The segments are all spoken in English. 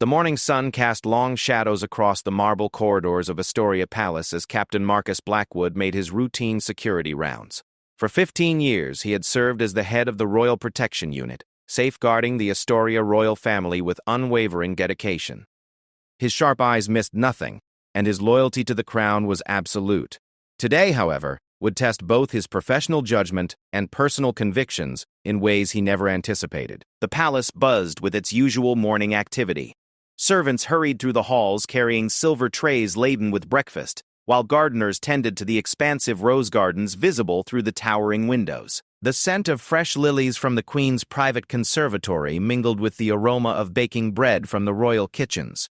The morning sun cast long shadows across the marble corridors of Astoria Palace as Captain Marcus Blackwood made his routine security rounds. For 15 years, he had served as the head of the Royal Protection Unit, safeguarding the Astoria royal family with unwavering dedication. His sharp eyes missed nothing, and his loyalty to the crown was absolute. Today, however, would test both his professional judgment and personal convictions in ways he never anticipated. The palace buzzed with its usual morning activity. Servants hurried through the halls carrying silver trays laden with breakfast, while gardeners tended to the expansive rose gardens visible through the towering windows. The scent of fresh lilies from the Queen's private conservatory mingled with the aroma of baking bread from the royal kitchens.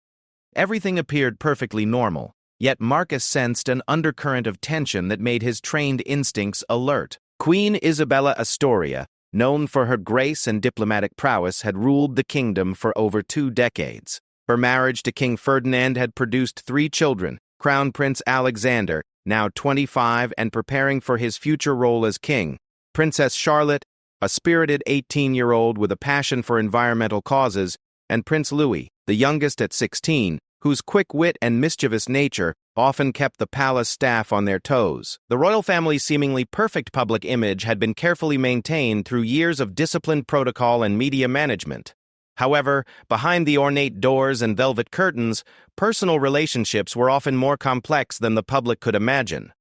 Everything appeared perfectly normal, yet Marcus sensed an undercurrent of tension that made his trained instincts alert. Queen Isabella Astoria, known for her grace and diplomatic prowess, had ruled the kingdom for over 2 decades. Her marriage to King Ferdinand had produced 3 children, Crown Prince Alexander, now 25 and preparing for his future role as king, Princess Charlotte, a spirited 18-year-old with a passion for environmental causes, and Prince Louis, the youngest at 16, whose quick wit and mischievous nature often kept the palace staff on their toes. The royal family's seemingly perfect public image had been carefully maintained through years of disciplined protocol and media management. However, behind the ornate doors and velvet curtains, personal relationships were often more complex than the public could imagine.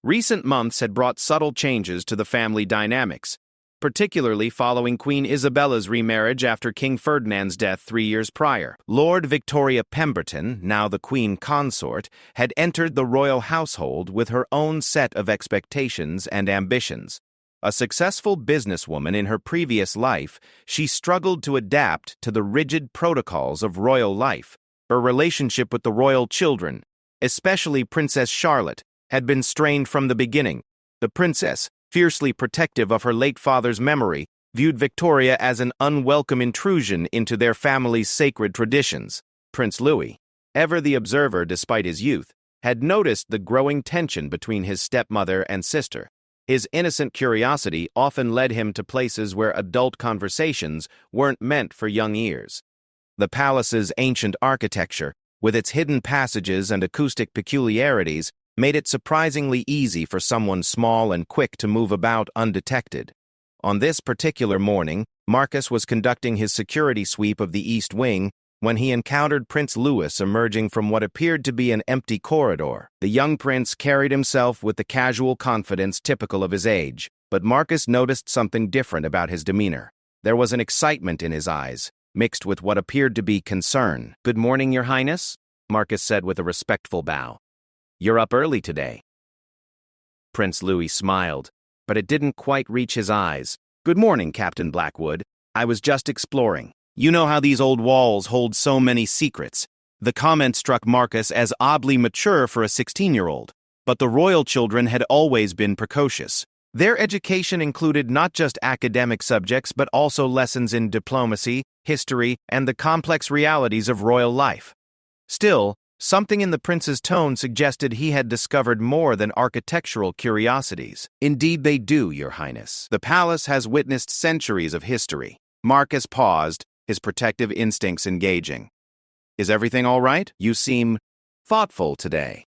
Recent months had brought subtle changes to the family dynamics, particularly following Queen Isabella's remarriage after King Ferdinand's death 3 years prior. Lord Victoria Pemberton, now the Queen Consort, had entered the royal household with her own set of expectations and ambitions. A successful businesswoman in her previous life, she struggled to adapt to the rigid protocols of royal life. Her relationship with the royal children, especially Princess Charlotte, had been strained from the beginning. The princess, fiercely protective of her late father's memory, viewed Victoria as an unwelcome intrusion into their family's sacred traditions. Prince Louis, ever the observer despite his youth, had noticed the growing tension between his stepmother and sister. His innocent curiosity often led him to places where adult conversations weren't meant for young ears. The palace's ancient architecture, with its hidden passages and acoustic peculiarities, made it surprisingly easy for someone small and quick to move about undetected. On this particular morning, Marcus was conducting his security sweep of the East Wing when he encountered Prince Louis emerging from what appeared to be an empty corridor. The young prince carried himself with the casual confidence typical of his age, but Marcus noticed something different about his demeanor. There was an excitement in his eyes, mixed with what appeared to be concern. "Good morning, Your Highness," Marcus said with a respectful bow. "You're up early today." Prince Louis smiled, but it didn't quite reach his eyes. "Good morning, Captain Blackwood. I was just exploring. You know how these old walls hold so many secrets." The comment struck Marcus as oddly mature for a 16-year-old, but the royal children had always been precocious. Their education included not just academic subjects but also lessons in diplomacy, history, and the complex realities of royal life. Still, something in the prince's tone suggested he had discovered more than architectural curiosities. "Indeed they do, Your Highness. The palace has witnessed centuries of history." Marcus paused, his protective instincts engaging. "Is everything all right? You seem thoughtful today."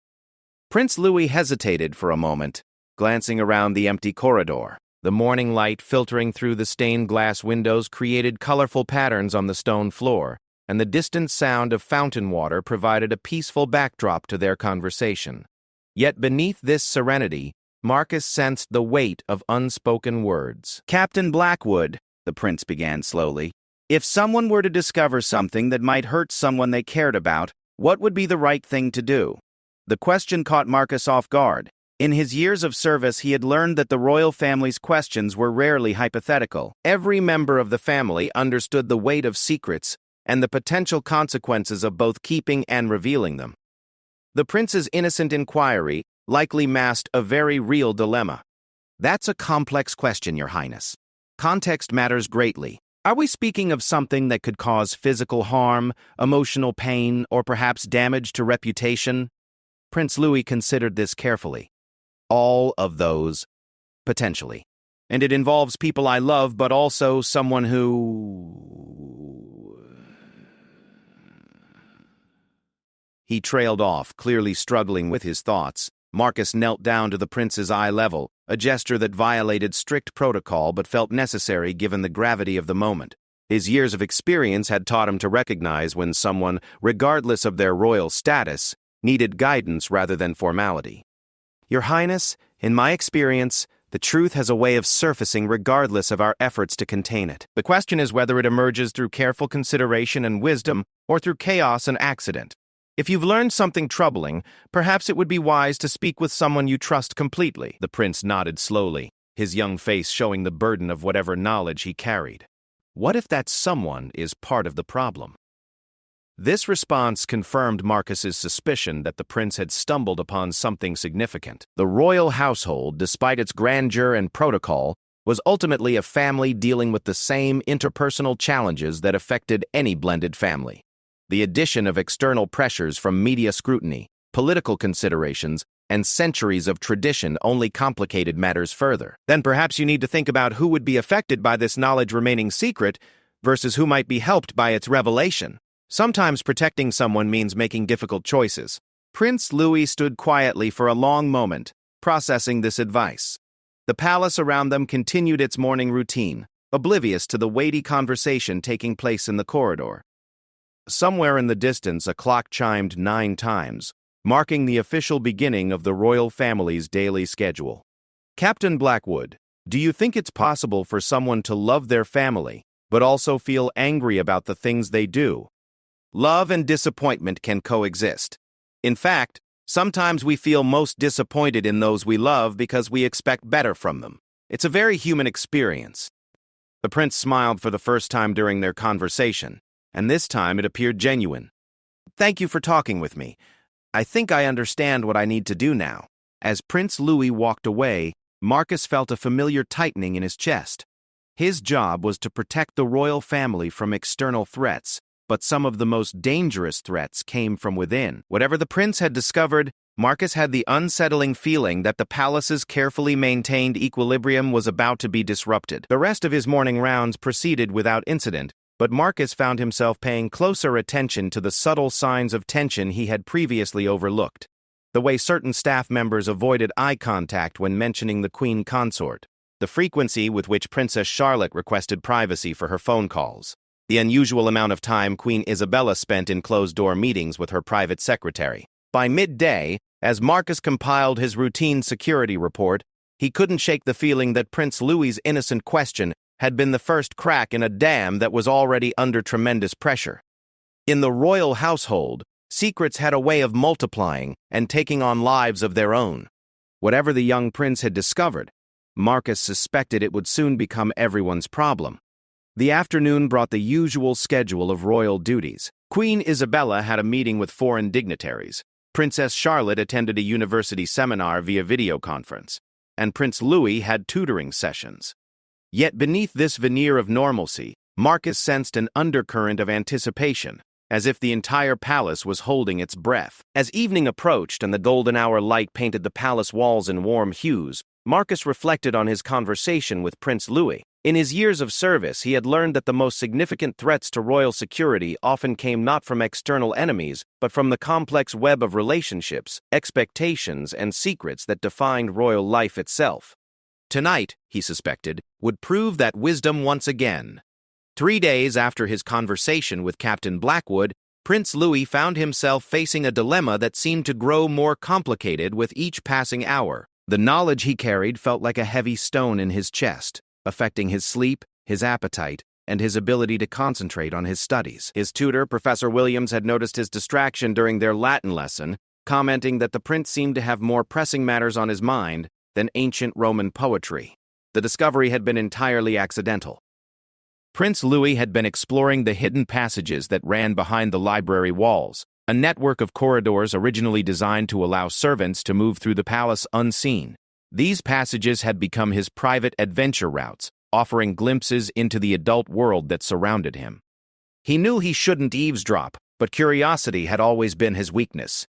Prince Louis hesitated for a moment, glancing around the empty corridor. The morning light filtering through the stained glass windows created colorful patterns on the stone floor, and the distant sound of fountain water provided a peaceful backdrop to their conversation. Yet beneath this serenity, Marcus sensed the weight of unspoken words. "Captain Blackwood," the prince began slowly, "if someone were to discover something that might hurt someone they cared about, what would be the right thing to do?" The question caught Marcus off guard. In his years of service, he had learned that the royal family's questions were rarely hypothetical. Every member of the family understood the weight of secrets and the potential consequences of both keeping and revealing them. The prince's innocent inquiry likely masked a very real dilemma. "That's a complex question, Your Highness. Context matters greatly. Are we speaking of something that could cause physical harm, emotional pain, or perhaps damage to reputation?" Prince Louis considered this carefully. "All of those, potentially. And it involves people I love, but also someone who..." He trailed off, clearly struggling with his thoughts. Marcus knelt down to the prince's eye level, a gesture that violated strict protocol but felt necessary given the gravity of the moment. His years of experience had taught him to recognize when someone, regardless of their royal status, needed guidance rather than formality. Your Highness, in my experience, the truth has a way of surfacing regardless of our efforts to contain it. The question is whether it emerges through careful consideration and wisdom or through chaos and accident. If you've learned something troubling, perhaps it would be wise to speak with someone you trust completely. The prince nodded slowly, his young face showing the burden of whatever knowledge he carried. What if that someone is part of the problem? This response confirmed Marcus's suspicion that the prince had stumbled upon something significant. The royal household, despite its grandeur and protocol, was ultimately a family dealing with the same interpersonal challenges that affected any blended family. The addition of external pressures from media scrutiny, political considerations, and centuries of tradition only complicated matters further. Then perhaps you need to think about who would be affected by this knowledge remaining secret versus who might be helped by its revelation. Sometimes protecting someone means making difficult choices. Prince Louis stood quietly for a long moment, processing this advice. The palace around them continued its morning routine, oblivious to the weighty conversation taking place in the corridor. Somewhere in the distance, a clock chimed 9 times, marking the official beginning of the royal family's daily schedule. Captain Blackwood, do you think it's possible for someone to love their family, but also feel angry about the things they do? Love and disappointment can coexist. In fact, sometimes we feel most disappointed in those we love because we expect better from them. It's a very human experience. The prince smiled for the first time during their conversation, and this time it appeared genuine. Thank you for talking with me. I think I understand what I need to do now. As Prince Louis walked away, Marcus felt a familiar tightening in his chest. His job was to protect the royal family from external threats, but some of the most dangerous threats came from within. Whatever the prince had discovered, Marcus had the unsettling feeling that the palace's carefully maintained equilibrium was about to be disrupted. The rest of his morning rounds proceeded without incident, but Marcus found himself paying closer attention to the subtle signs of tension he had previously overlooked. The way certain staff members avoided eye contact when mentioning the Queen Consort, the frequency with which Princess Charlotte requested privacy for her phone calls, the unusual amount of time Queen Isabella spent in closed-door meetings with her private secretary. By midday, as Marcus compiled his routine security report, he couldn't shake the feeling that Prince Louis's innocent question had been the first crack in a dam that was already under tremendous pressure. In the royal household, secrets had a way of multiplying and taking on lives of their own. Whatever the young prince had discovered, Marcus suspected it would soon become everyone's problem. The afternoon brought the usual schedule of royal duties. Queen Isabella had a meeting with foreign dignitaries. Princess Charlotte attended a university seminar via video conference, and Prince Louis had tutoring sessions. Yet beneath this veneer of normalcy, Marcus sensed an undercurrent of anticipation, as if the entire palace was holding its breath. As evening approached and the golden hour light painted the palace walls in warm hues, Marcus reflected on his conversation with Prince Louis. In his years of service, he had learned that the most significant threats to royal security often came not from external enemies, but from the complex web of relationships, expectations, and secrets that defined royal life itself. Tonight, he suspected, would prove that wisdom once again. 3 days after his conversation with Captain Blackwood, Prince Louis found himself facing a dilemma that seemed to grow more complicated with each passing hour. The knowledge he carried felt like a heavy stone in his chest, affecting his sleep, his appetite, and his ability to concentrate on his studies. His tutor, Professor Williams, had noticed his distraction during their Latin lesson, commenting that the prince seemed to have more pressing matters on his mind than ancient Roman poetry. The discovery had been entirely accidental. Prince Louis had been exploring the hidden passages that ran behind the library walls, a network of corridors originally designed to allow servants to move through the palace unseen. These passages had become his private adventure routes, offering glimpses into the adult world that surrounded him. He knew he shouldn't eavesdrop, but curiosity had always been his weakness.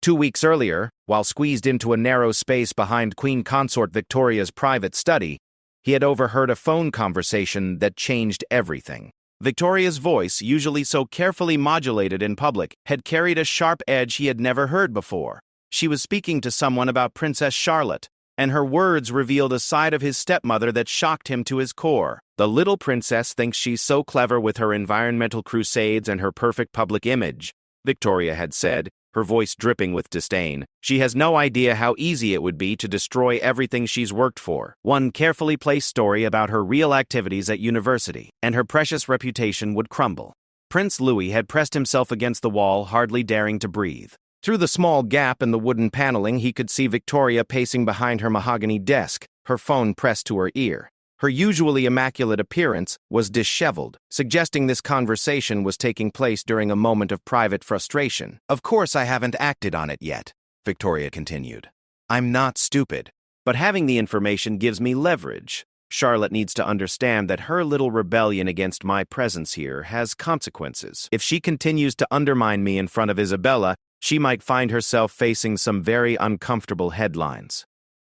2 weeks earlier, while squeezed into a narrow space behind Queen Consort Victoria's private study, he had overheard a phone conversation that changed everything. Victoria's voice, usually so carefully modulated in public, had carried a sharp edge he had never heard before. She was speaking to someone about Princess Charlotte, and her words revealed a side of his stepmother that shocked him to his core. The little princess thinks she's so clever with her environmental crusades and her perfect public image, Victoria had said, her voice dripping with disdain. She has no idea how easy it would be to destroy everything she's worked for. One carefully placed story about her real activities at university, and her precious reputation would crumble. Prince Louis had pressed himself against the wall, hardly daring to breathe. Through the small gap in the wooden paneling, he could see Victoria pacing behind her mahogany desk, her phone pressed to her ear. Her usually immaculate appearance was disheveled, suggesting this conversation was taking place during a moment of private frustration. "Of course I haven't acted on it yet," Victoria continued. "I'm not stupid, but having the information gives me leverage. Charlotte needs to understand that her little rebellion against my presence here has consequences. If she continues to undermine me in front of Isabella, she might find herself facing some very uncomfortable headlines."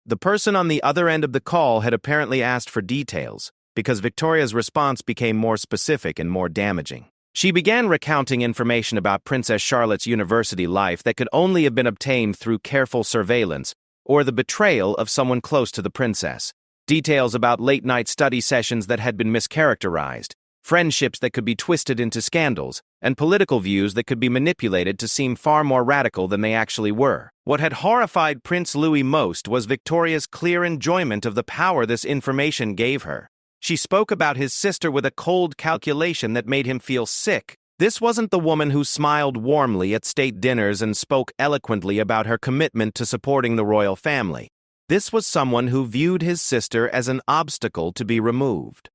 The person on the other end of the call had apparently asked for details, because Victoria's response became more specific and more damaging. She began recounting information about Princess Charlotte's university life that could only have been obtained through careful surveillance or the betrayal of someone close to the princess. Details about late-night study sessions that had been mischaracterized, friendships that could be twisted into scandals, and political views that could be manipulated to seem far more radical than they actually were. What had horrified Prince Louis most was Victoria's clear enjoyment of the power this information gave her. She spoke about his sister with a cold calculation that made him feel sick. This wasn't the woman who smiled warmly at state dinners and spoke eloquently about her commitment to supporting the royal family. This was someone who viewed his sister as an obstacle to be removed.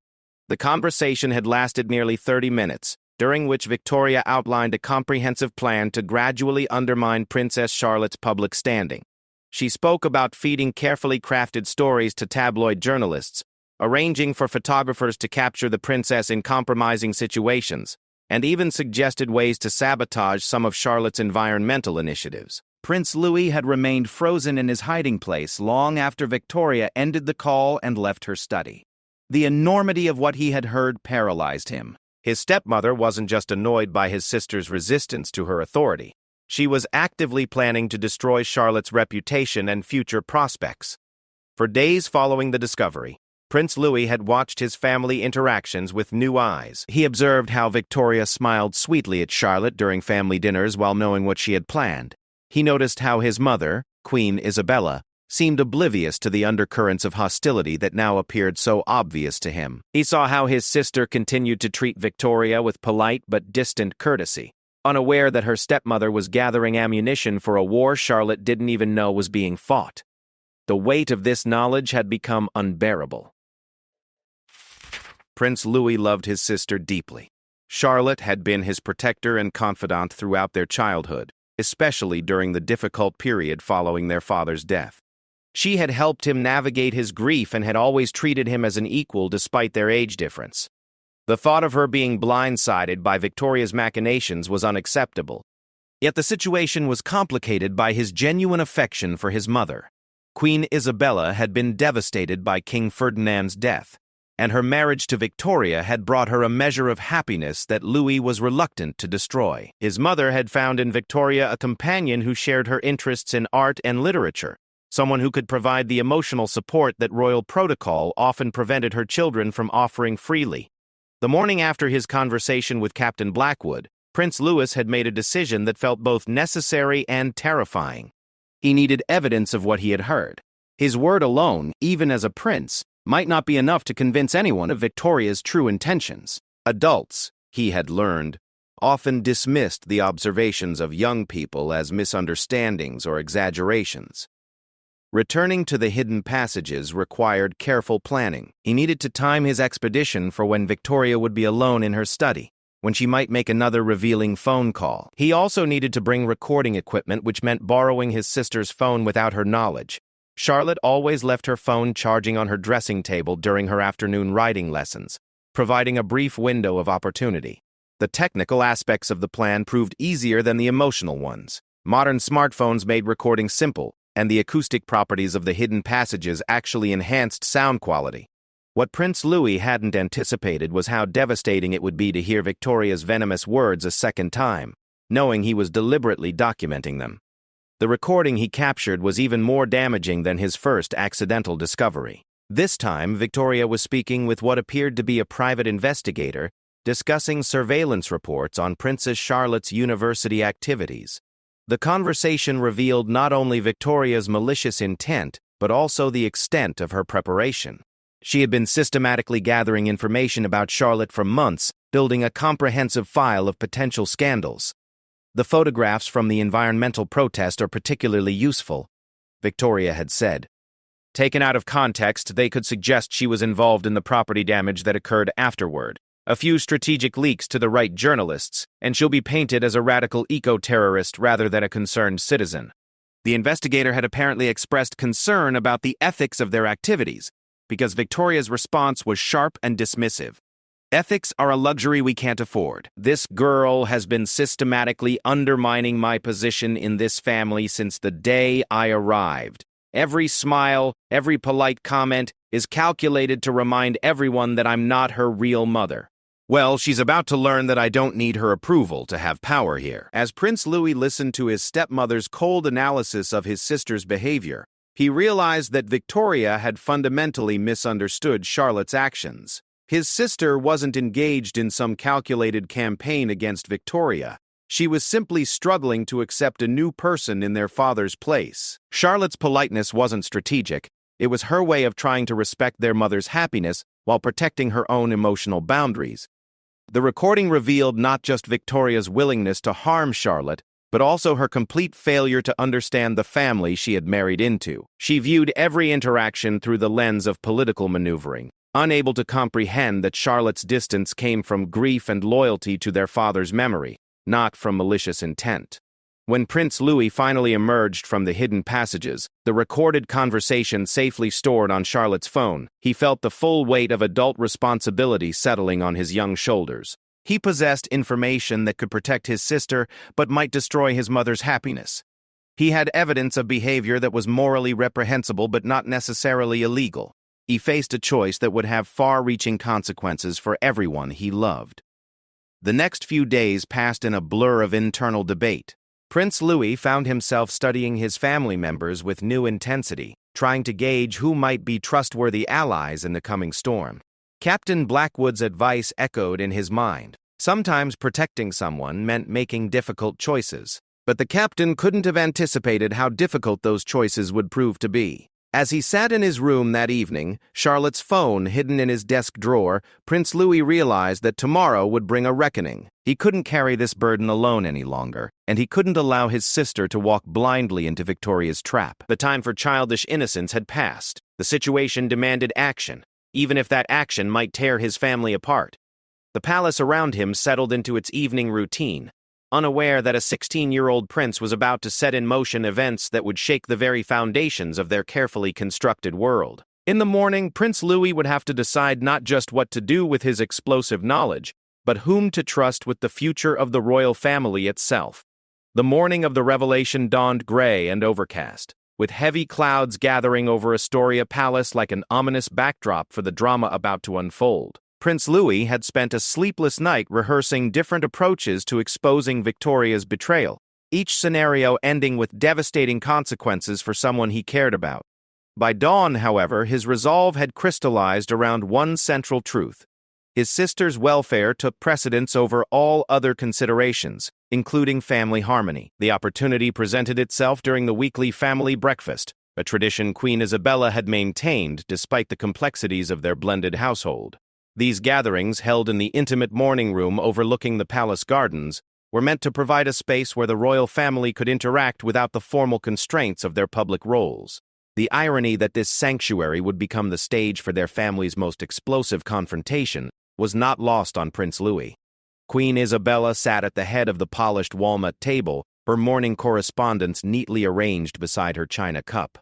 The conversation had lasted nearly 30 minutes, during which Victoria outlined a comprehensive plan to gradually undermine Princess Charlotte's public standing. She spoke about feeding carefully crafted stories to tabloid journalists, arranging for photographers to capture the princess in compromising situations, and even suggested ways to sabotage some of Charlotte's environmental initiatives. Prince Louis had remained frozen in his hiding place long after Victoria ended the call and left her study. The enormity of what he had heard paralyzed him. His stepmother wasn't just annoyed by his sister's resistance to her authority. She was actively planning to destroy Charlotte's reputation and future prospects. For days following the discovery, Prince Louis had watched his family interactions with new eyes. He observed how Victoria smiled sweetly at Charlotte during family dinners while knowing what she had planned. He noticed how his mother, Queen Isabella, seemed oblivious to the undercurrents of hostility that now appeared so obvious to him. He saw how his sister continued to treat Victoria with polite but distant courtesy, unaware that her stepmother was gathering ammunition for a war Charlotte didn't even know was being fought. The weight of this knowledge had become unbearable. Prince Louis loved his sister deeply. Charlotte had been his protector and confidant throughout their childhood, especially during the difficult period following their father's death. She had helped him navigate his grief and had always treated him as an equal despite their age difference. The thought of her being blindsided by Victoria's machinations was unacceptable. Yet the situation was complicated by his genuine affection for his mother. Queen Isabella had been devastated by King Ferdinand's death, and her marriage to Victoria had brought her a measure of happiness that Louis was reluctant to destroy. His mother had found in Victoria a companion who shared her interests in art and literature, someone who could provide the emotional support that royal protocol often prevented her children from offering freely. The morning after his conversation with Captain Blackwood, Prince Louis had made a decision that felt both necessary and terrifying. He needed evidence of what he had heard. His word alone, even as a prince, might not be enough to convince anyone of Victoria's true intentions. Adults, he had learned, often dismissed the observations of young people as misunderstandings or exaggerations. Returning to the hidden passages required careful planning. He needed to time his expedition for when Victoria would be alone in her study, when she might make another revealing phone call. He also needed to bring recording equipment, which meant borrowing his sister's phone without her knowledge. Charlotte always left her phone charging on her dressing table during her afternoon writing lessons, providing a brief window of opportunity. The technical aspects of the plan proved easier than the emotional ones. Modern smartphones made recording simple, and the acoustic properties of the hidden passages actually enhanced sound quality. What Prince Louis hadn't anticipated was how devastating it would be to hear Victoria's venomous words a second time, knowing he was deliberately documenting them. The recording he captured was even more damaging than his first accidental discovery. This time, Victoria was speaking with what appeared to be a private investigator, discussing surveillance reports on Princess Charlotte's university activities. The conversation revealed not only Victoria's malicious intent, but also the extent of her preparation. She had been systematically gathering information about Charlotte for months, building a comprehensive file of potential scandals. The photographs from the environmental protest are particularly useful, Victoria had said. Taken out of context, they could suggest she was involved in the property damage that occurred afterward. A few strategic leaks to the right journalists, and she'll be painted as a radical eco-terrorist rather than a concerned citizen. The investigator had apparently expressed concern about the ethics of their activities, because Victoria's response was sharp and dismissive. Ethics are a luxury we can't afford. This girl has been systematically undermining my position in this family since the day I arrived. Every smile, every polite comment is calculated to remind everyone that I'm not her real mother. Well, she's about to learn that I don't need her approval to have power here. As Prince Louis listened to his stepmother's cold analysis of his sister's behavior, he realized that Victoria had fundamentally misunderstood Charlotte's actions. His sister wasn't engaged in some calculated campaign against Victoria. She was simply struggling to accept a new person in their father's place. Charlotte's politeness wasn't strategic. It was her way of trying to respect their mother's happiness while protecting her own emotional boundaries. The recording revealed not just Victoria's willingness to harm Charlotte, but also her complete failure to understand the family she had married into. She viewed every interaction through the lens of political maneuvering, unable to comprehend that Charlotte's distance came from grief and loyalty to their father's memory, not from malicious intent. When Prince Louis finally emerged from the hidden passages, the recorded conversation safely stored on Charlotte's phone, he felt the full weight of adult responsibility settling on his young shoulders. He possessed information that could protect his sister, but might destroy his mother's happiness. He had evidence of behavior that was morally reprehensible but not necessarily illegal. He faced a choice that would have far-reaching consequences for everyone he loved. The next few days passed in a blur of internal debate. Prince Louis found himself studying his family members with new intensity, trying to gauge who might be trustworthy allies in the coming storm. Captain Blackwood's advice echoed in his mind. Sometimes protecting someone meant making difficult choices, but the captain couldn't have anticipated how difficult those choices would prove to be. As he sat in his room that evening, Charlotte's phone hidden in his desk drawer, Prince Louis realized that tomorrow would bring a reckoning. He couldn't carry this burden alone any longer, and he couldn't allow his sister to walk blindly into Victoria's trap. The time for childish innocence had passed. The situation demanded action, even if that action might tear his family apart. The palace around him settled into its evening routine, unaware that a 16-year-old prince was about to set in motion events that would shake the very foundations of their carefully constructed world. In the morning, Prince Louis would have to decide not just what to do with his explosive knowledge, but whom to trust with the future of the royal family itself. The morning of the revelation dawned gray and overcast, with heavy clouds gathering over Astoria Palace like an ominous backdrop for the drama about to unfold. Prince Louis had spent a sleepless night rehearsing different approaches to exposing Victoria's betrayal, each scenario ending with devastating consequences for someone he cared about. By dawn, however, his resolve had crystallized around one central truth. His sister's welfare took precedence over all other considerations, including family harmony. The opportunity presented itself during the weekly family breakfast, a tradition Queen Isabella had maintained despite the complexities of their blended household. These gatherings, held in the intimate morning room overlooking the palace gardens, were meant to provide a space where the royal family could interact without the formal constraints of their public roles. The irony that this sanctuary would become the stage for their family's most explosive confrontation was not lost on Prince Louis. Queen Isabella sat at the head of the polished walnut table, her morning correspondence neatly arranged beside her china cup.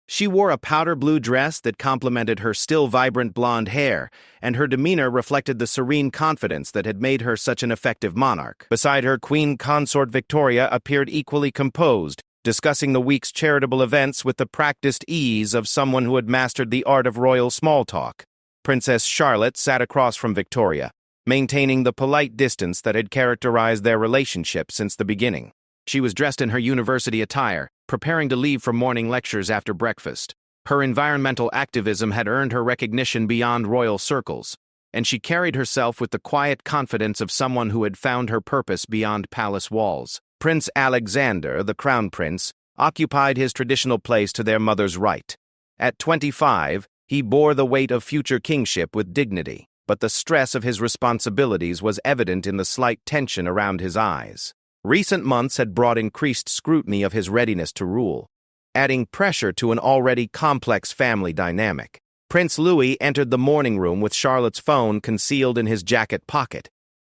She wore a powder blue dress that complemented her still vibrant blonde hair, and her demeanor reflected the serene confidence that had made her such an effective monarch. Beside her, Queen Consort Victoria appeared equally composed, discussing the week's charitable events with the practiced ease of someone who had mastered the art of royal small talk. Princess Charlotte sat across from Victoria, maintaining the polite distance that had characterized their relationship since the beginning. She was dressed in her university attire, preparing to leave for morning lectures after breakfast. Her environmental activism had earned her recognition beyond royal circles, and she carried herself with the quiet confidence of someone who had found her purpose beyond palace walls. Prince Alexander, the crown prince, occupied his traditional place to their mother's right. At 25, he bore the weight of future kingship with dignity, but the stress of his responsibilities was evident in the slight tension around his eyes. Recent months had brought increased scrutiny of his readiness to rule, adding pressure to an already complex family dynamic. Prince Louis entered the morning room with Charlotte's phone concealed in his jacket pocket,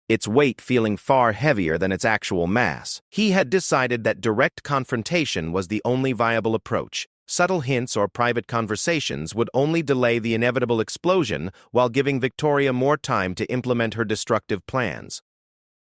its weight feeling far heavier than its actual mass. He had decided that direct confrontation was the only viable approach. Subtle hints or private conversations would only delay the inevitable explosion while giving Victoria more time to implement her destructive plans.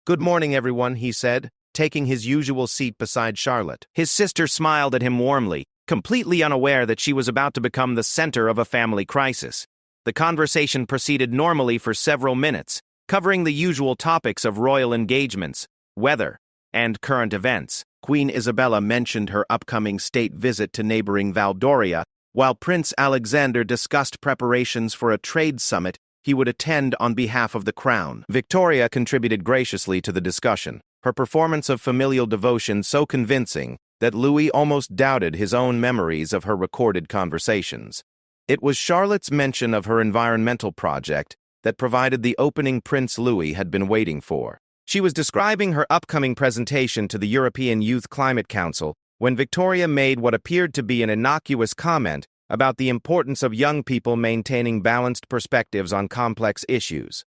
"Good morning, everyone," he said, taking his usual seat beside Charlotte. His sister smiled at him warmly, completely unaware that she was about to become the center of a family crisis. The conversation proceeded normally for several minutes, covering the usual topics of royal engagements, weather, and current events. Queen Isabella mentioned her upcoming state visit to neighboring Valdoria, while Prince Alexander discussed preparations for a trade summit he would attend on behalf of the crown. Victoria contributed graciously to the discussion, her performance of familial devotion so convincing that Louis almost doubted his own memories of her recorded conversations. It was Charlotte's mention of her environmental project that provided the opening Prince Louis had been waiting for. She was describing her upcoming presentation to the European Youth Climate Council when Victoria made what appeared to be an innocuous comment about the importance of young people maintaining balanced perspectives on complex issues.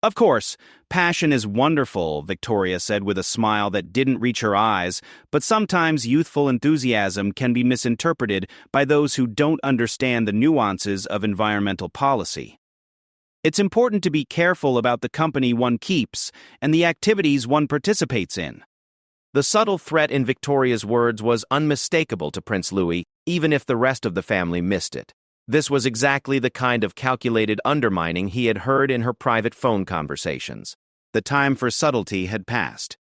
"Of course, passion is wonderful," Victoria said with a smile that didn't reach her eyes, "but sometimes youthful enthusiasm can be misinterpreted by those who don't understand the nuances of environmental policy. It's important to be careful about the company one keeps and the activities one participates in." The subtle threat in Victoria's words was unmistakable to Prince Louis, even if the rest of the family missed it. This was exactly the kind of calculated undermining he had heard in her private phone conversations. The time for subtlety had passed.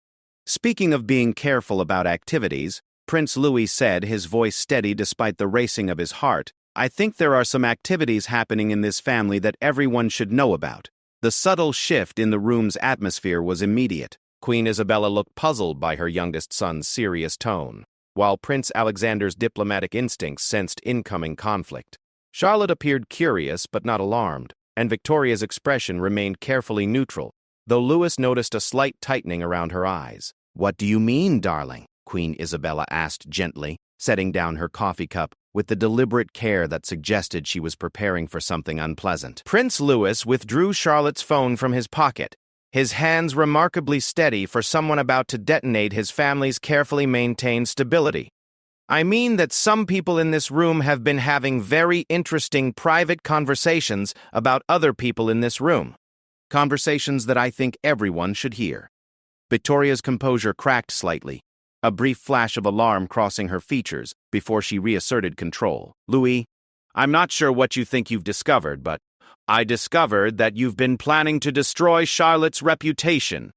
"Speaking of being careful about activities," Prince Louis said, his voice steady despite the racing of his heart, "I think there are some activities happening in this family that everyone should know about." The subtle shift in the room's atmosphere was immediate. Queen Isabella looked puzzled by her youngest son's serious tone, while Prince Alexander's diplomatic instincts sensed incoming conflict. Charlotte appeared curious but not alarmed, and Victoria's expression remained carefully neutral, though Louis noticed a slight tightening around her eyes. "What do you mean, darling?" Queen Isabella asked gently, setting down her coffee cup with the deliberate care that suggested she was preparing for something unpleasant. Prince Louis withdrew Charlotte's phone from his pocket, his hands remarkably steady for someone about to detonate his family's carefully maintained stability. "I mean that some people in this room have been having very interesting private conversations about other people in this room. Conversations that I think everyone should hear." Victoria's composure cracked slightly, a brief flash of alarm crossing her features before she reasserted control. "Louis, I'm not sure what you think you've discovered, but I discovered that you've been planning to destroy Charlotte's reputation."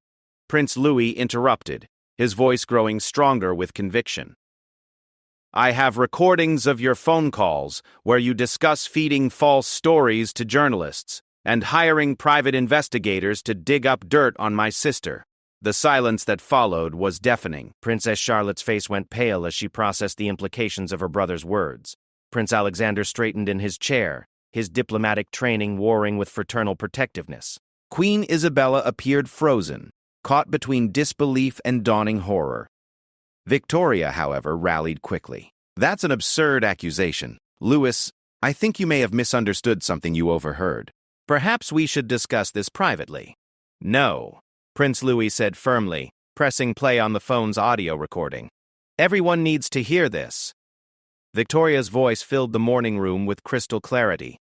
Prince Louis interrupted, his voice growing stronger with conviction. "I have recordings of your phone calls where you discuss feeding false stories to journalists and hiring private investigators to dig up dirt on my sister." The silence that followed was deafening. Princess Charlotte's face went pale as she processed the implications of her brother's words. Prince Alexander straightened in his chair, his diplomatic training warring with fraternal protectiveness. Queen Isabella appeared frozen, caught between disbelief and dawning horror. Victoria, however, rallied quickly. "That's an absurd accusation. Louis, I think you may have misunderstood something you overheard. Perhaps we should discuss this privately." "No," Prince Louis said firmly, pressing play on the phone's audio recording. "Everyone needs to hear this." Victoria's voice filled the morning room with crystal clarity.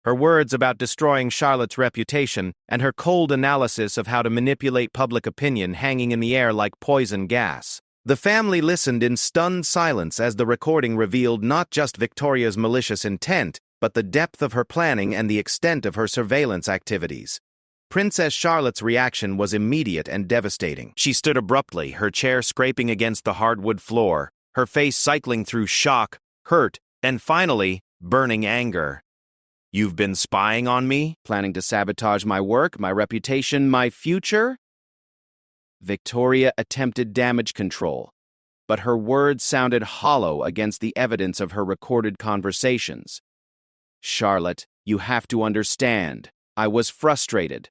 Her words about destroying Charlotte's reputation and her cold analysis of how to manipulate public opinion hanging in the air like poison gas. The family listened in stunned silence as the recording revealed not just Victoria's malicious intent, but the depth of her planning and the extent of her surveillance activities. Princess Charlotte's reaction was immediate and devastating. She stood abruptly, her chair scraping against the hardwood floor, her face cycling through shock, hurt, and finally, burning anger. "You've been spying on me? Planning to sabotage my work, my reputation, my future?" Victoria attempted damage control, but her words sounded hollow against the evidence of her recorded conversations. "Charlotte, you have to understand. I was frustrated.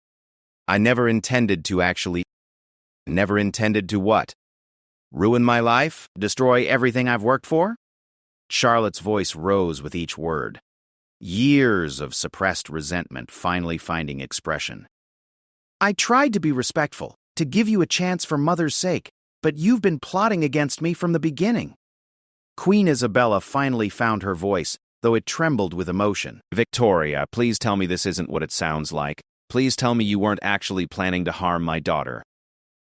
I never intended to actually..." "Never intended to what? Ruin my life? Destroy everything I've worked for?" Charlotte's voice rose with each word. Years of suppressed resentment finally finding expression. "I tried to be respectful, to give you a chance for Mother's sake, but you've been plotting against me from the beginning." Queen Isabella finally found her voice, though it trembled with emotion. "Victoria, please tell me this isn't what it sounds like. Please tell me you weren't actually planning to harm my daughter."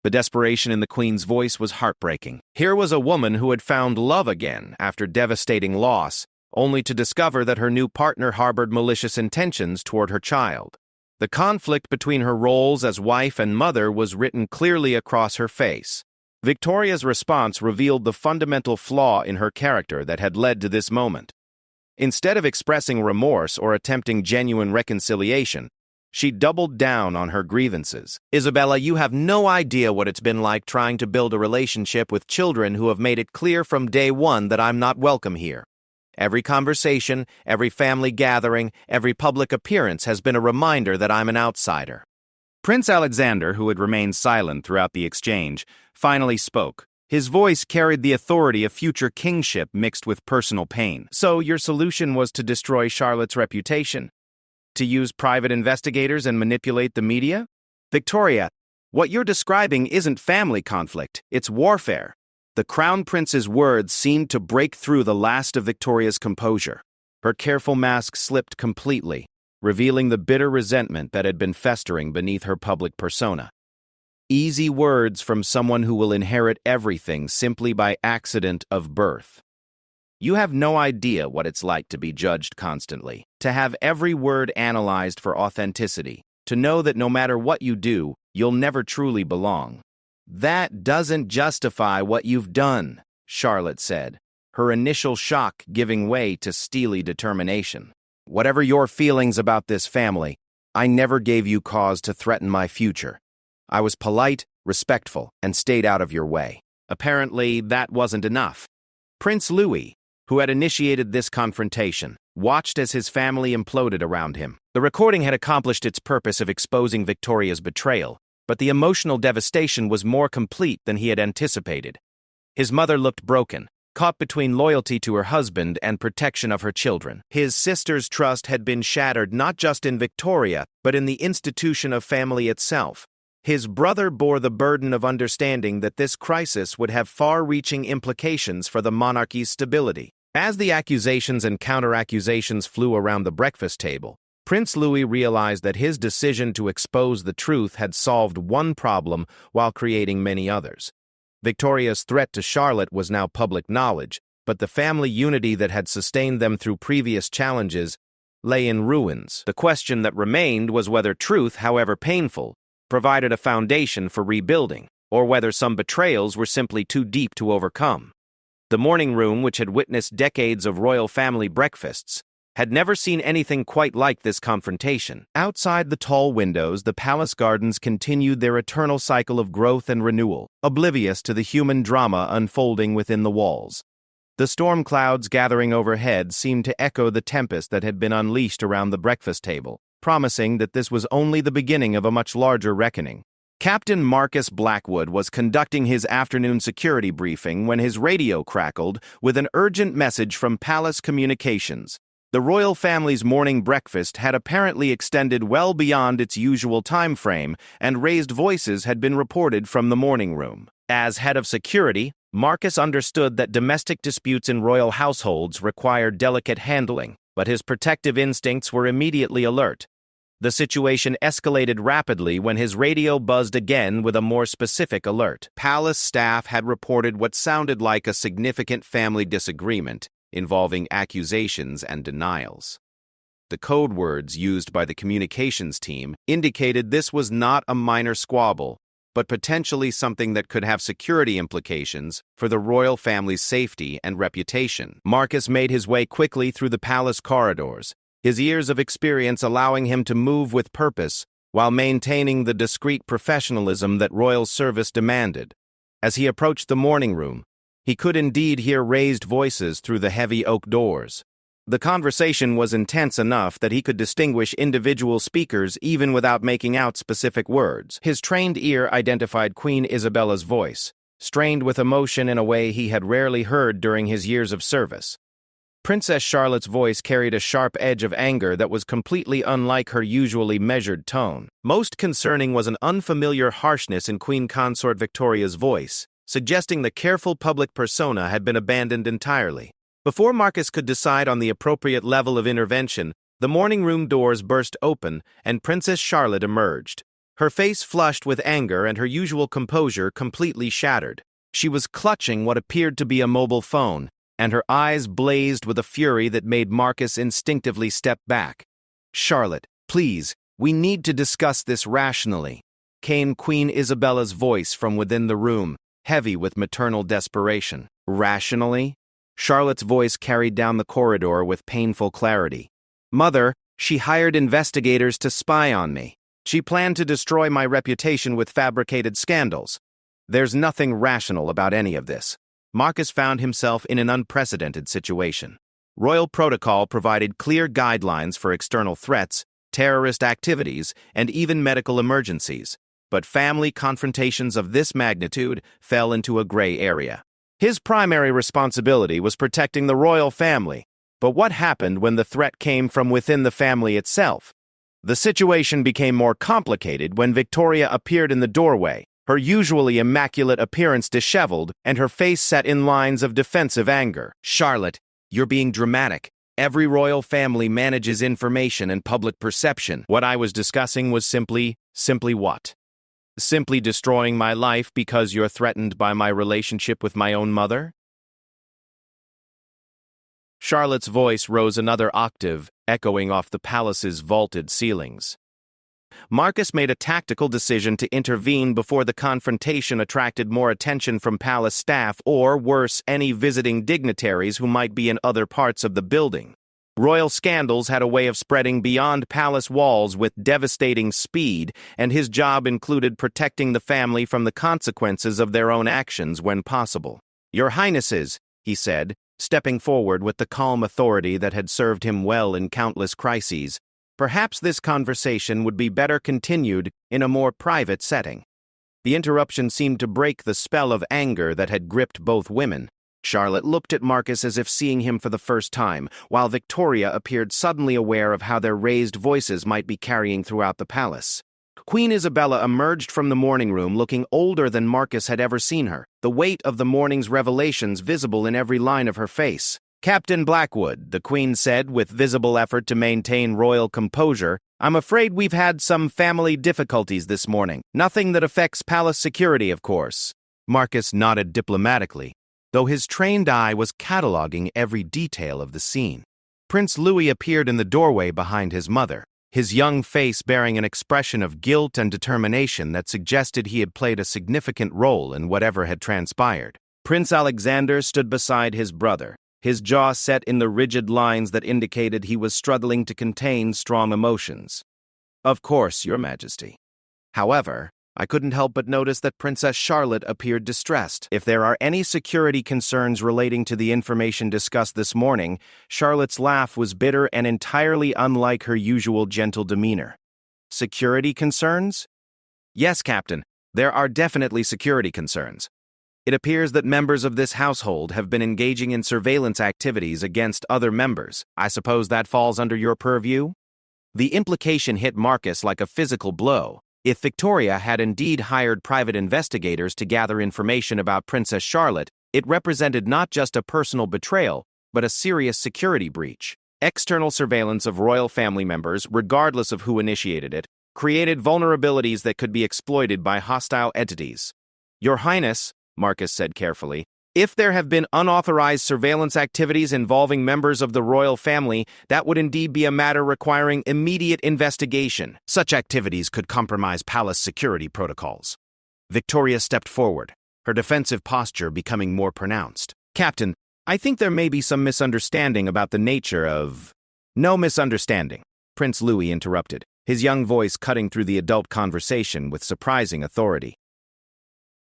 The desperation in the Queen's voice was heartbreaking. Here was a woman who had found love again after devastating loss, only to discover that her new partner harbored malicious intentions toward her child. The conflict between her roles as wife and mother was written clearly across her face. Victoria's response revealed the fundamental flaw in her character that had led to this moment. Instead of expressing remorse or attempting genuine reconciliation, she doubled down on her grievances. "Isabella, you have no idea what it's been like trying to build a relationship with children who have made it clear from day one that I'm not welcome here. Every conversation, every family gathering, every public appearance has been a reminder that I'm an outsider." Prince Alexander, who had remained silent throughout the exchange, finally spoke. His voice carried the authority of future kingship mixed with personal pain. "So your solution was to destroy Charlotte's reputation? To use private investigators and manipulate the media? Victoria, what you're describing isn't family conflict, it's warfare." The Crown Prince's words seemed to break through the last of Victoria's composure. Her careful mask slipped completely, revealing the bitter resentment that had been festering beneath her public persona. Easy words from someone who will inherit everything simply by accident of birth. "You have no idea what it's like to be judged constantly, to have every word analyzed for authenticity, to know that no matter what you do, you'll never truly belong." "That doesn't justify what you've done," Charlotte said, her initial shock giving way to steely determination. "Whatever your feelings about this family, I never gave you cause to threaten my future. I was polite, respectful, and stayed out of your way." Apparently, that wasn't enough. Prince Louis, who had initiated this confrontation, watched as his family imploded around him. The recording had accomplished its purpose of exposing Victoria's betrayal, but the emotional devastation was more complete than he had anticipated. His mother looked broken, caught between loyalty to her husband and protection of her children. His sister's trust had been shattered not just in Victoria, but in the institution of family itself. His brother bore the burden of understanding that this crisis would have far-reaching implications for the monarchy's stability. As the accusations and counter-accusations flew around the breakfast table, Prince Louis realized that his decision to expose the truth had solved one problem while creating many others. Victoria's threat to Charlotte was now public knowledge, but the family unity that had sustained them through previous challenges lay in ruins. The question that remained was whether truth, however painful, provided a foundation for rebuilding, or whether some betrayals were simply too deep to overcome. The morning room, which had witnessed decades of royal family breakfasts, had never seen anything quite like this confrontation. Outside the tall windows, the palace gardens continued their eternal cycle of growth and renewal, oblivious to the human drama unfolding within the walls. The storm clouds gathering overhead seemed to echo the tempest that had been unleashed around the breakfast table, promising that this was only the beginning of a much larger reckoning. Captain Marcus Blackwood was conducting his afternoon security briefing when his radio crackled with an urgent message from Palace Communications. The royal family's morning breakfast had apparently extended well beyond its usual time frame, and raised voices had been reported from the morning room. As head of security, Marcus understood that domestic disputes in royal households required delicate handling, but his protective instincts were immediately alert. The situation escalated rapidly when his radio buzzed again with a more specific alert. Palace staff had reported what sounded like a significant family disagreement involving accusations and denials. The code words used by the communications team indicated this was not a minor squabble, but potentially something that could have security implications for the royal family's safety and reputation. Marcus made his way quickly through the palace corridors, his years of experience allowing him to move with purpose while maintaining the discreet professionalism that royal service demanded. As he approached the morning room, he could indeed hear raised voices through the heavy oak doors. The conversation was intense enough that he could distinguish individual speakers even without making out specific words. His trained ear identified Queen Isabella's voice, strained with emotion in a way he had rarely heard during his years of service. Princess Charlotte's voice carried a sharp edge of anger that was completely unlike her usually measured tone. Most concerning was an unfamiliar harshness in Queen Consort Victoria's voice, suggesting the careful public persona had been abandoned entirely. Before Marcus could decide on the appropriate level of intervention, the morning room doors burst open and Princess Charlotte emerged. Her face flushed with anger and her usual composure completely shattered. She was clutching what appeared to be a mobile phone, and her eyes blazed with a fury that made Marcus instinctively step back. "Charlotte, please, we need to discuss this rationally," came Queen Isabella's voice from within the room, heavy with maternal desperation. "Rationally?" Charlotte's voice carried down the corridor with painful clarity. "Mother, she hired investigators to spy on me. She planned to destroy my reputation with fabricated scandals. There's nothing rational about any of this." Marcus found himself in an unprecedented situation. Royal protocol provided clear guidelines for external threats, terrorist activities, and even medical emergencies, but family confrontations of this magnitude fell into a gray area. His primary responsibility was protecting the royal family, but what happened when the threat came from within the family itself? The situation became more complicated when Victoria appeared in the doorway, her usually immaculate appearance disheveled and her face set in lines of defensive anger. "Charlotte, you're being dramatic. Every royal family manages information and public perception. What I was discussing was simply what? Simply destroying my life because you're threatened by my relationship with my own mother?" Charlotte's voice rose another octave, echoing off the palace's vaulted ceilings. Marcus made a tactical decision to intervene before the confrontation attracted more attention from palace staff or, worse, any visiting dignitaries who might be in other parts of the building. Royal scandals had a way of spreading beyond palace walls with devastating speed, and his job included protecting the family from the consequences of their own actions when possible. "Your Highnesses," he said, stepping forward with the calm authority that had served him well in countless crises, "perhaps this conversation would be better continued in a more private setting." The interruption seemed to break the spell of anger that had gripped both women. Charlotte looked at Marcus as if seeing him for the first time, while Victoria appeared suddenly aware of how their raised voices might be carrying throughout the palace. Queen Isabella emerged from the morning room looking older than Marcus had ever seen her, the weight of the morning's revelations visible in every line of her face. "Captain Blackwood," the Queen said with visible effort to maintain royal composure, "I'm afraid we've had some family difficulties this morning. Nothing that affects palace security, of course." Marcus nodded diplomatically, though his trained eye was cataloging every detail of the scene. Prince Louis appeared in the doorway behind his mother, his young face bearing an expression of guilt and determination that suggested he had played a significant role in whatever had transpired. Prince Alexander stood beside his brother, his jaw set in the rigid lines that indicated he was struggling to contain strong emotions. "Of course, Your Majesty. However, I couldn't help but notice that Princess Charlotte appeared distressed. If there are any security concerns relating to the information discussed this morning," Charlotte's laugh was bitter and entirely unlike her usual gentle demeanor. "Security concerns?" "Yes, Captain. There are definitely security concerns. It appears that members of this household have been engaging in surveillance activities against other members. I suppose that falls under your purview?" The implication hit Marcus like a physical blow. If Victoria had indeed hired private investigators to gather information about Princess Charlotte, it represented not just a personal betrayal, but a serious security breach. External surveillance of royal family members, regardless of who initiated it, created vulnerabilities that could be exploited by hostile entities. "Your Highness," Marcus said carefully, If there have been unauthorized surveillance activities involving members of the royal family, that would indeed be a matter requiring immediate investigation. Such activities could compromise palace security protocols. Victoria stepped forward, her defensive posture becoming more pronounced. Captain, I think there may be some misunderstanding about the nature of... No misunderstanding, Prince Louis interrupted, his young voice cutting through the adult conversation with surprising authority.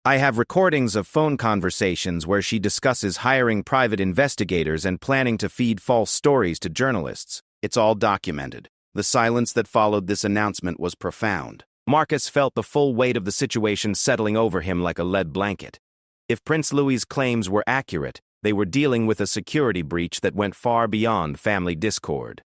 I have recordings of phone conversations where she discusses hiring private investigators and planning to feed false stories to journalists. It's all documented. The silence that followed this announcement was profound. Marcus felt the full weight of the situation settling over him like a lead blanket. If Prince Louis's claims were accurate, they were dealing with a security breach that went far beyond family discord.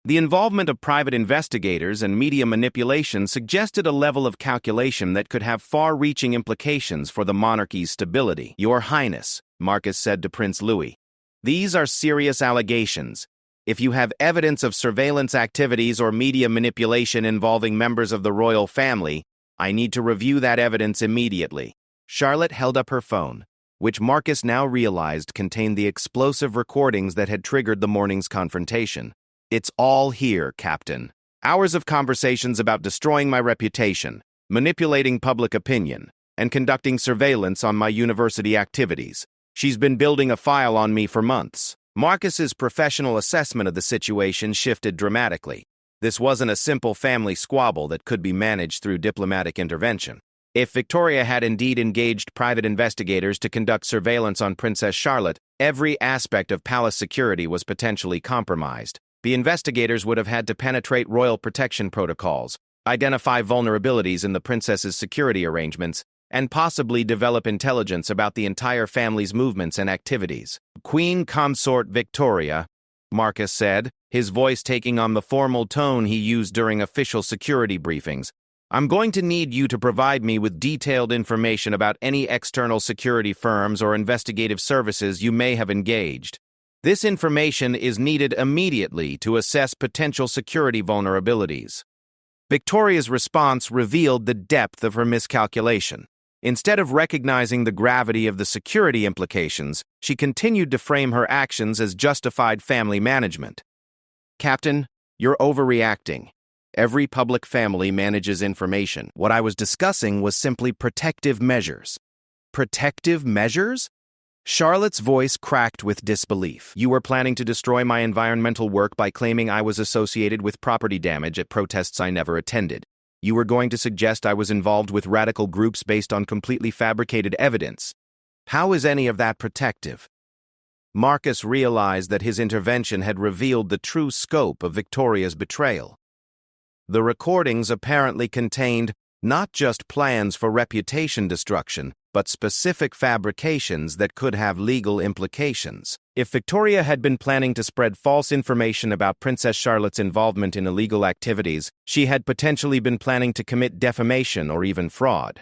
The involvement of private investigators and media manipulation suggested a level of calculation that could have far-reaching implications for the monarchy's stability. Your Highness, Marcus said to Prince Louis, these are serious allegations. If you have evidence of surveillance activities or media manipulation involving members of the royal family, I need to review that evidence immediately. Charlotte held up her phone, which Marcus now realized contained the explosive recordings that had triggered the morning's confrontation. It's all here, Captain. Hours of conversations about destroying my reputation, manipulating public opinion, and conducting surveillance on my university activities. She's been building a file on me for months. Marcus's professional assessment of the situation shifted dramatically. This wasn't a simple family squabble that could be managed through diplomatic intervention. If Victoria had indeed engaged private investigators to conduct surveillance on Princess Charlotte, every aspect of palace security was potentially compromised. The investigators would have had to penetrate royal protection protocols, identify vulnerabilities in the princess's security arrangements, and possibly develop intelligence about the entire family's movements and activities. Queen Consort Victoria, Marcus said, his voice taking on the formal tone he used during official security briefings. I'm going to need you to provide me with detailed information about any external security firms or investigative services you may have engaged. This information is needed immediately to assess potential security vulnerabilities. Victoria's response revealed the depth of her miscalculation. Instead of recognizing the gravity of the security implications, she continued to frame her actions as justified family management. Captain, you're overreacting. Every public family manages information. What I was discussing was simply protective measures. Protective measures? Charlotte's voice cracked with disbelief. You were planning to destroy my environmental work by claiming I was associated with property damage at protests I never attended. You were going to suggest I was involved with radical groups based on completely fabricated evidence. How is any of that protective? Marcus realized that his intervention had revealed the true scope of Victoria's betrayal. The recordings apparently contained not just plans for reputation destruction, but specific fabrications that could have legal implications. If Victoria had been planning to spread false information about Princess Charlotte's involvement in illegal activities, she had potentially been planning to commit defamation or even fraud.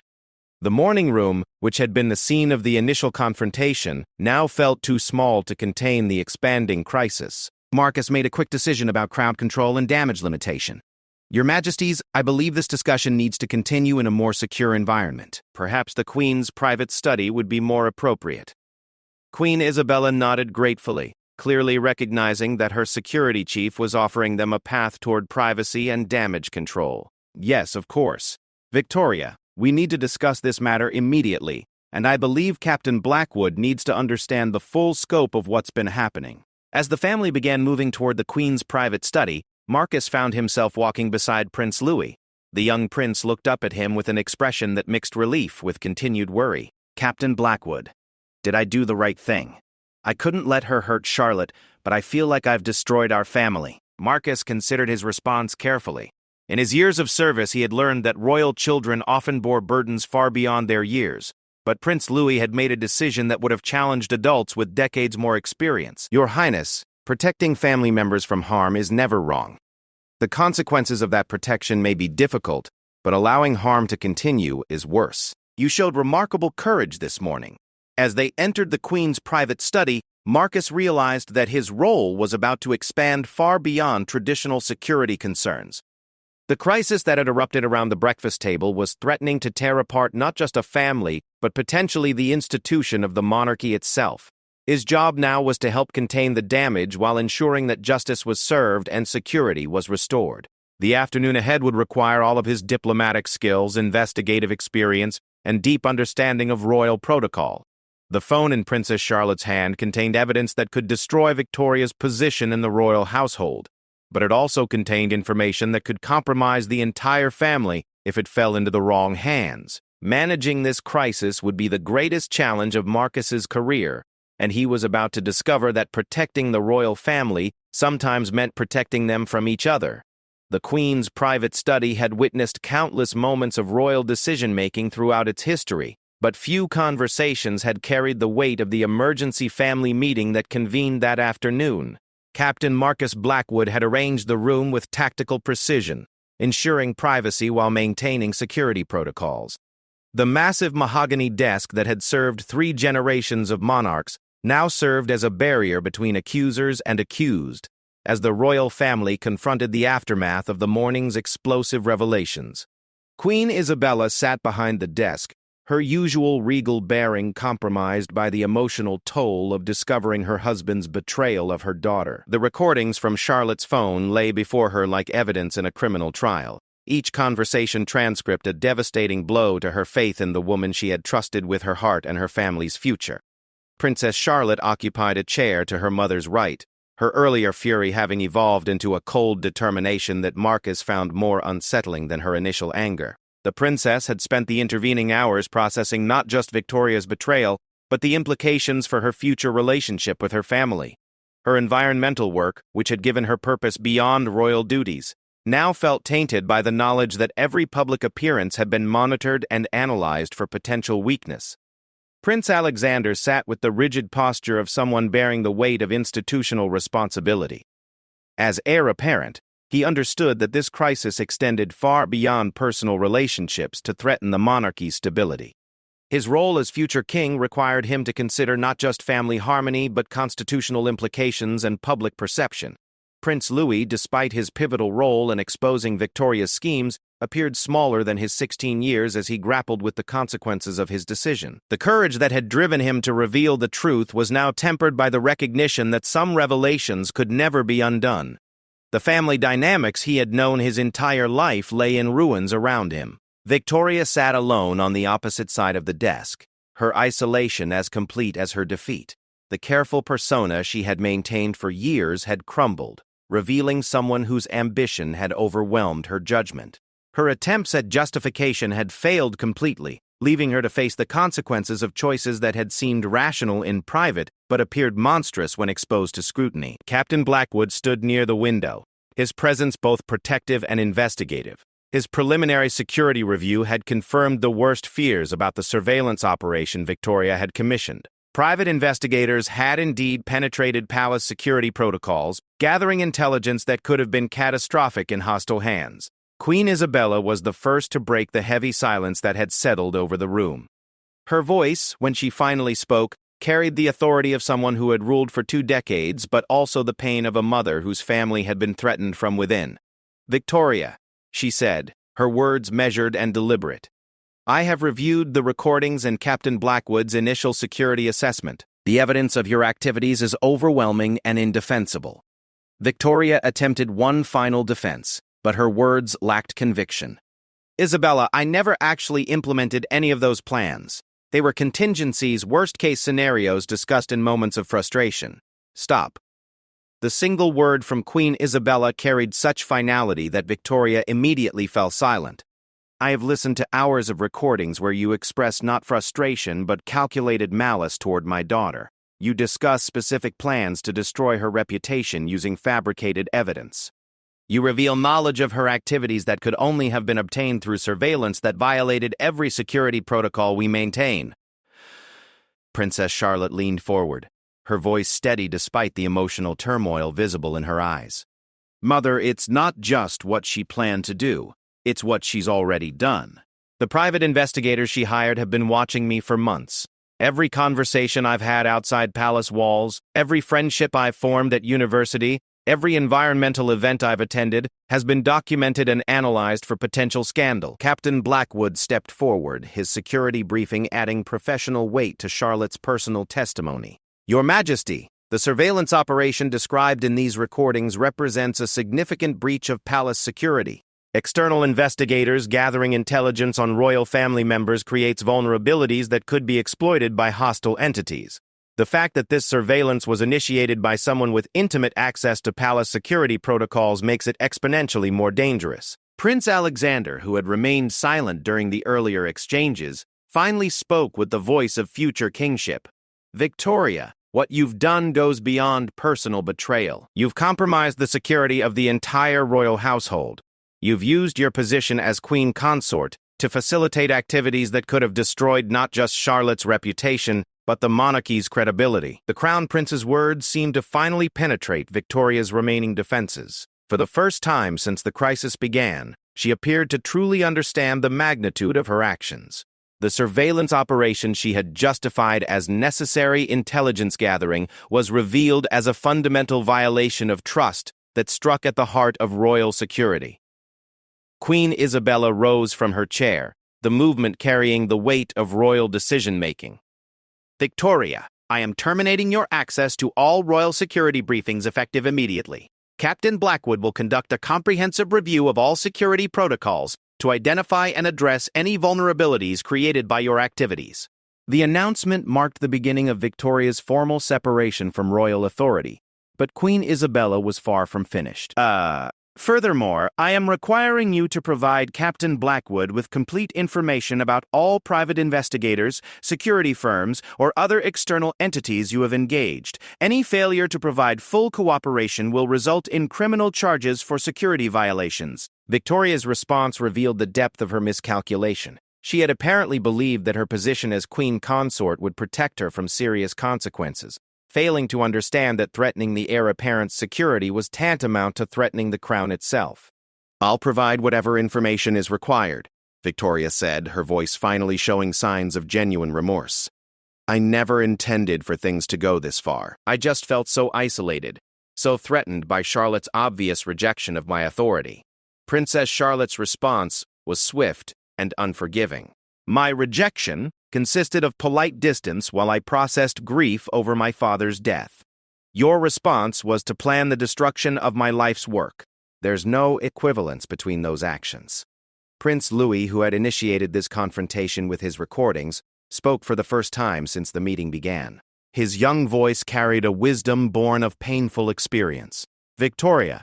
The morning room, which had been the scene of the initial confrontation, now felt too small to contain the expanding crisis. Marcus made a quick decision about crowd control and damage limitation. Your Majesties, I believe this discussion needs to continue in a more secure environment. Perhaps the Queen's private study would be more appropriate. Queen Isabella nodded gratefully, clearly recognizing that her security chief was offering them a path toward privacy and damage control. Yes, of course. Victoria, we need to discuss this matter immediately, and I believe Captain Blackwood needs to understand the full scope of what's been happening. As the family began moving toward the Queen's private study, Marcus found himself walking beside Prince Louis. The young prince looked up at him with an expression that mixed relief with continued worry. Captain Blackwood, did I do the right thing? I couldn't let her hurt Charlotte, but I feel like I've destroyed our family. Marcus considered his response carefully. In his years of service, he had learned that royal children often bore burdens far beyond their years, but Prince Louis had made a decision that would have challenged adults with decades more experience. Your Highness, protecting family members from harm is never wrong. The consequences of that protection may be difficult, but allowing harm to continue is worse. You showed remarkable courage this morning. As they entered the Queen's private study, Marcus realized that his role was about to expand far beyond traditional security concerns. The crisis that had erupted around the breakfast table was threatening to tear apart not just a family, but potentially the institution of the monarchy itself. His job now was to help contain the damage while ensuring that justice was served and security was restored. The afternoon ahead would require all of his diplomatic skills, investigative experience, and deep understanding of royal protocol. The phone in Princess Charlotte's hand contained evidence that could destroy Victoria's position in the royal household, but it also contained information that could compromise the entire family if it fell into the wrong hands. Managing this crisis would be the greatest challenge of Marcus's career, and he was about to discover that protecting the royal family sometimes meant protecting them from each other. The Queen's private study had witnessed countless moments of royal decision-making throughout its history, but few conversations had carried the weight of the emergency family meeting that convened that afternoon. Captain Marcus Blackwood had arranged the room with tactical precision, ensuring privacy while maintaining security protocols. The massive mahogany desk that had served 3 generations of monarchs now served as a barrier between accusers and accused, as the royal family confronted the aftermath of the morning's explosive revelations. Queen Isabella sat behind the desk, her usual regal bearing compromised by the emotional toll of discovering her husband's betrayal of her daughter. The recordings from Charlotte's phone lay before her like evidence in a criminal trial, each conversation transcript a devastating blow to her faith in the woman she had trusted with her heart and her family's future. Princess Charlotte occupied a chair to her mother's right, her earlier fury having evolved into a cold determination that Marcus found more unsettling than her initial anger. The princess had spent the intervening hours processing not just Victoria's betrayal, but the implications for her future relationship with her family. Her environmental work, which had given her purpose beyond royal duties, now felt tainted by the knowledge that every public appearance had been monitored and analyzed for potential weakness. Prince Alexander sat with the rigid posture of someone bearing the weight of institutional responsibility. As heir apparent, he understood that this crisis extended far beyond personal relationships to threaten the monarchy's stability. His role as future king required him to consider not just family harmony but constitutional implications and public perception. Prince Louis, despite his pivotal role in exposing Victoria's schemes, appeared smaller than his 16 years as he grappled with the consequences of his decision. The courage that had driven him to reveal the truth was now tempered by the recognition that some revelations could never be undone. The family dynamics he had known his entire life lay in ruins around him. Victoria sat alone on the opposite side of the desk, her isolation as complete as her defeat. The careful persona she had maintained for years had crumbled, revealing someone whose ambition had overwhelmed her judgment. Her attempts at justification had failed completely, leaving her to face the consequences of choices that had seemed rational in private but appeared monstrous when exposed to scrutiny. Captain Blackwood stood near the window, his presence both protective and investigative. His preliminary security review had confirmed the worst fears about the surveillance operation Victoria had commissioned. Private investigators had indeed penetrated palace security protocols, gathering intelligence that could have been catastrophic in hostile hands. Queen Isabella was the first to break the heavy silence that had settled over the room. Her voice, when she finally spoke, carried the authority of someone who had ruled for 2 decades, but also the pain of a mother whose family had been threatened from within. "Victoria," she said, her words measured and deliberate. "I have reviewed the recordings and Captain Blackwood's initial security assessment. The evidence of your activities is overwhelming and indefensible." Victoria attempted one final defense, but her words lacked conviction. "Isabella, I never actually implemented any of those plans. They were contingencies, worst-case scenarios discussed in moments of frustration." "Stop." The single word from Queen Isabella carried such finality that Victoria immediately fell silent. "I have listened to hours of recordings where you express not frustration but calculated malice toward my daughter. You discuss specific plans to destroy her reputation using fabricated evidence. You reveal knowledge of her activities that could only have been obtained through surveillance that violated every security protocol we maintain." Princess Charlotte leaned forward, her voice steady despite the emotional turmoil visible in her eyes. "Mother, it's not just what she planned to do. It's what she's already done. The private investigators she hired have been watching me for months. Every conversation I've had outside palace walls, every friendship I've formed at university, Every environmental event I've attended has been documented and analyzed for potential scandal. Captain Blackwood stepped forward, his security briefing adding professional weight to Charlotte's personal testimony. Your Majesty, the surveillance operation described in these recordings represents a significant breach of palace security. External investigators gathering intelligence on royal family members creates vulnerabilities that could be exploited by hostile entities. The fact that this surveillance was initiated by someone with intimate access to palace security protocols makes it exponentially more dangerous. Prince Alexander, who had remained silent during the earlier exchanges, finally spoke with the voice of future kingship. Victoria, what you've done goes beyond personal betrayal. You've compromised the security of the entire royal household. You've used your position as queen consort to facilitate activities that could have destroyed not just Charlotte's reputation, but the monarchy's credibility. The Crown Prince's words seemed to finally penetrate Victoria's remaining defenses. For the first time since the crisis began, she appeared to truly understand the magnitude of her actions. The surveillance operation she had justified as necessary intelligence gathering was revealed as a fundamental violation of trust that struck at the heart of royal security. Queen Isabella rose from her chair, the movement carrying the weight of royal decision-making. Victoria, I am terminating your access to all royal security briefings effective immediately. Captain Blackwood will conduct a comprehensive review of all security protocols to identify and address any vulnerabilities created by your activities. The announcement marked the beginning of Victoria's formal separation from royal authority, but Queen Isabella was far from finished. Furthermore, I am requiring you to provide Captain Blackwood with complete information about all private investigators, security firms, or other external entities you have engaged. Any failure to provide full cooperation will result in criminal charges for security violations. Victoria's response revealed the depth of her miscalculation. She had apparently believed that her position as queen consort would protect her from serious consequences, failing to understand that threatening the heir apparent's security was tantamount to threatening the crown itself. I'll provide whatever information is required, Victoria said, her voice finally showing signs of genuine remorse. I never intended for things to go this far. I just felt so isolated, so threatened by Charlotte's obvious rejection of my authority. Princess Charlotte's response was swift and unforgiving. My rejection consisted of polite distance while I processed grief over my father's death. Your response was to plan the destruction of my life's work. There's no equivalence between those actions. Prince Louis, who had initiated this confrontation with his recordings, spoke for the first time since the meeting began. His young voice carried a wisdom born of painful experience. Victoria,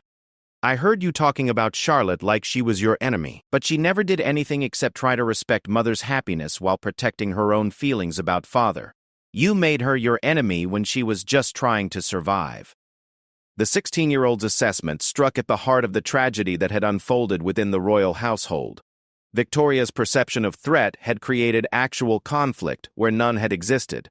I heard you talking about Charlotte like she was your enemy, but she never did anything except try to respect Mother's happiness while protecting her own feelings about Father. You made her your enemy when she was just trying to survive. The 16-year-old's assessment struck at the heart of the tragedy that had unfolded within the royal household. Victoria's perception of threat had created actual conflict where none had existed,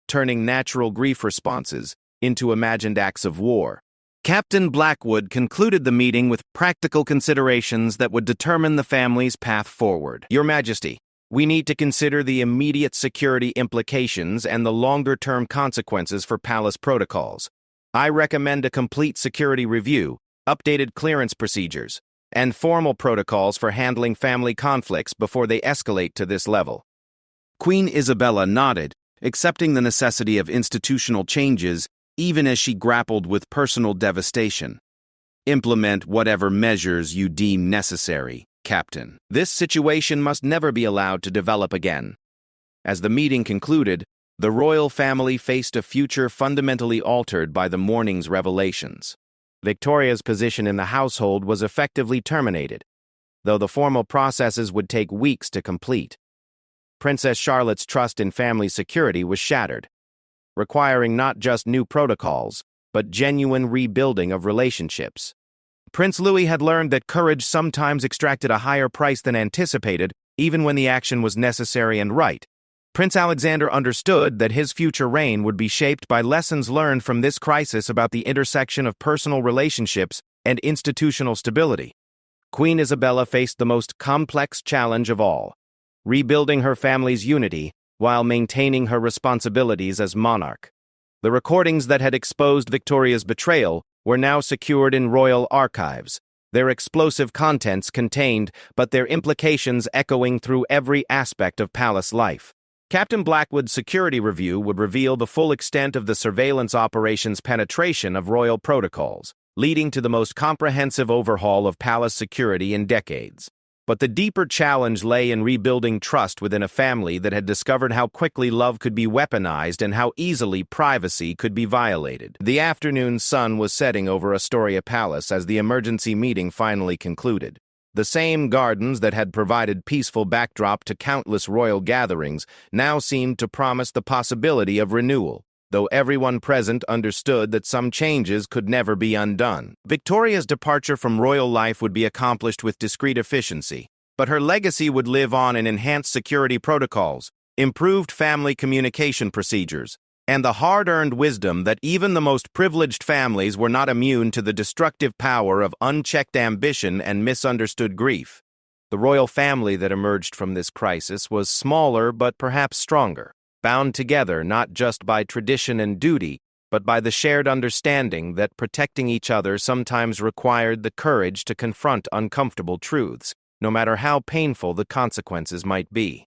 turning natural grief responses into imagined acts of war. Captain Blackwood concluded the meeting with practical considerations that would determine the family's path forward. Your Majesty, we need to consider the immediate security implications and the longer-term consequences for palace protocols. I recommend a complete security review, updated clearance procedures, and formal protocols for handling family conflicts before they escalate to this level. Queen Isabella nodded, accepting the necessity of institutional changes even as she grappled with personal devastation. Implement whatever measures you deem necessary, Captain. This situation must never be allowed to develop again. As the meeting concluded, the royal family faced a future fundamentally altered by the morning's revelations. Victoria's position in the household was effectively terminated, though the formal processes would take weeks to complete. Princess Charlotte's trust in family security was shattered, requiring not just new protocols, but genuine rebuilding of relationships. Prince Louis had learned that courage sometimes extracted a higher price than anticipated, even when the action was necessary and right. Prince Alexander understood that his future reign would be shaped by lessons learned from this crisis about the intersection of personal relationships and institutional stability. Queen Isabella faced the most complex challenge of all, rebuilding her family's unity while maintaining her responsibilities as monarch. The recordings that had exposed Victoria's betrayal were now secured in royal archives, their explosive contents contained, but their implications echoing through every aspect of palace life. Captain Blackwood's security review would reveal the full extent of the surveillance operation's penetration of royal protocols, leading to the most comprehensive overhaul of palace security in decades. But the deeper challenge lay in rebuilding trust within a family that had discovered how quickly love could be weaponized and how easily privacy could be violated. The afternoon sun was setting over Astoria Palace as the emergency meeting finally concluded. The same gardens that had provided peaceful backdrop to countless royal gatherings now seemed to promise the possibility of renewal, though everyone present understood that some changes could never be undone. Victoria's departure from royal life would be accomplished with discreet efficiency, but her legacy would live on in enhanced security protocols, improved family communication procedures, and the hard-earned wisdom that even the most privileged families were not immune to the destructive power of unchecked ambition and misunderstood grief. The royal family that emerged from this crisis was smaller but perhaps stronger, bound together not just by tradition and duty, but by the shared understanding that protecting each other sometimes required the courage to confront uncomfortable truths, no matter how painful the consequences might be.